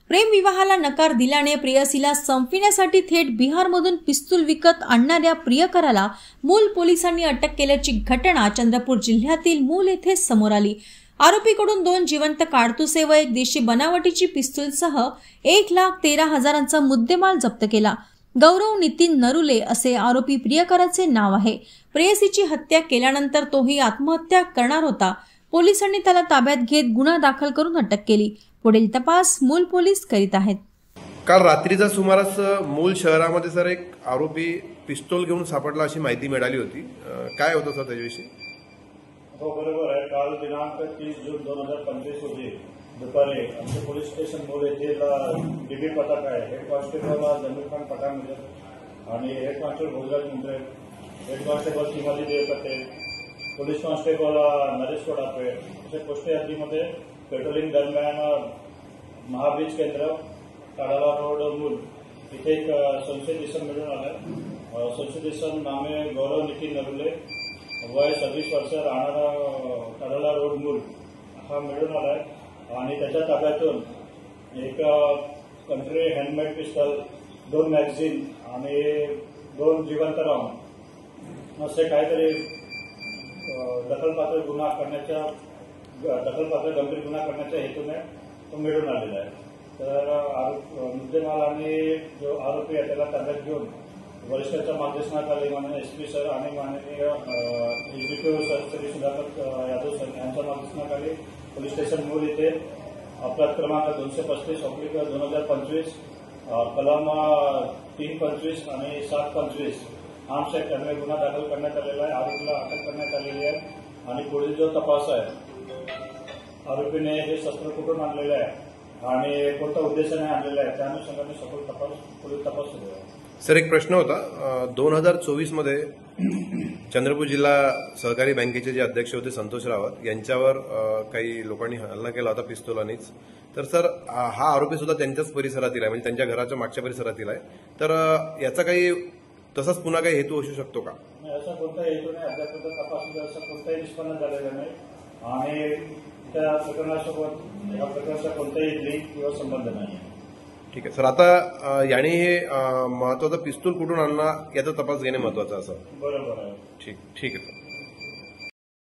प्रेम विवाहाला नकार दिल्याने प्रेयसीला संपविण्यासाठी थेट बिहारमधून पिस्तूल विकत आणणाऱ्या प्रियकराला मूल पोलिसांनी अटक केल्याची घटना चंद्रपूर जिल्ह्यातील मूल येथे समोर आली। आरोपीकडून 2 जिवंत काडतुसे व एक देशी बनावटीची पिस्तूलसह 1,13,000चा मुद्देमाल जप्त केला। गौरव नितीन नरुले असे आरोपी प्रियकराचे नाव आहे। प्रेयसीची हत्या केल्यानंतर तोही आत्महत्या करणार होता। पोलिसांनी त्याला ताब्यात घेत गुन्हा दाखल करून अटक केली। पुढील तपास मूल पोलीस करीत आहेत। काल रात्रीचा सुमारास मूल शहरामध्ये सर एक आरोपी पिस्तूल घेऊन सापडला अशी माहिती मिळाली होती। काय होतं सर त्याच्याविषयी? हो बरोबर आहे। काल दिनांक 30 जून 2025 रोजी दुपारी आमचे पोलीस स्टेशन मूल येथे डीबी पथक आहे। हेड कॉन्स्टेबल जमीर खान पठाण आणि head constable Bhojraj Mundre, head constable Shivaji Devkate, police constable Naresh Wadape अशा पोस्ट यादीमध्ये पेट्रोलिंग दरम्यान महाब्रिज केंद्र काडाला रोड मूल इथे एक संशयित इसम मिळून आला। संशयित इसम नामे गौरव नितीन नरुले, वय 26 वर्ष, राहणारा काडाला रोड मूल हा मिळून आलाय आणि त्याच्या ताब्यातून एक कंट्री हँडमेड पिस्टल, 2 मॅगझिन आणि 2 जिवंत राऊंड असे काहीतरी दखलपात्र गंभीर गुन्हा करण्याच्या हेतूने तो मिळून आलेला आहे। तर मुद्देमाल आणि जो आरोपी आहे त्याला ताब्यात घेऊन वरिष्ठांच्या मार्गदर्शनाखाली माननीय एसपी सर आणि माननीय executive sir Shri Sudhakar Yadav sir यांच्या मार्गदर्शनाखाली पोलीस स्टेशन मूल येथे अपराध क्रमांक 235/2025 कलम 325 आणि 725 आर्म्स ऍक्ट अन्वये गुन्हा दाखल करण्यात आलेला आहे। आरोपीला अटक करण्यात आलेली आहे आणि पुढील जो तपास आहे आरोपीने हे शस्त्र कुठून आणलेले आहे आणि कोणत्या उद्देशाने आणलेले आहे त्या अनुषंगाने सखोल पुढील तपास सुरू आहे। सर एक प्रश्न होता, 2024 मध्ये चंद्रपूर जिल्हा सहकारी बँकेचे जे अध्यक्ष होते संतोष रावत यांच्यावर काही लोकांनी हल्ला केला होता पिस्तुलानेच। तर सर हा आरोपी सुद्धा त्यांच्याच परिसरातील आहे, म्हणजे त्यांच्या घराच्या मागच्या परिसरातील आहे। तर याचा काही तसाच पुन्हा काही हेतू असू शकतो का? असा कोणताही हेतू नाही। अद्याप तपास असा कोणताही निष्पन्न झालेला नाही आणि त्या प्रकरणासोबत या प्रकारचा कोणताही लिंक किंवा संबंध नाही। ठीक आहे सर, आता याने हे महत्वाचा पिस्तूल कुठून आणला याचा तपास घेणे महत्वाचा असं? बरोबर आहे। ठीक आहे सर।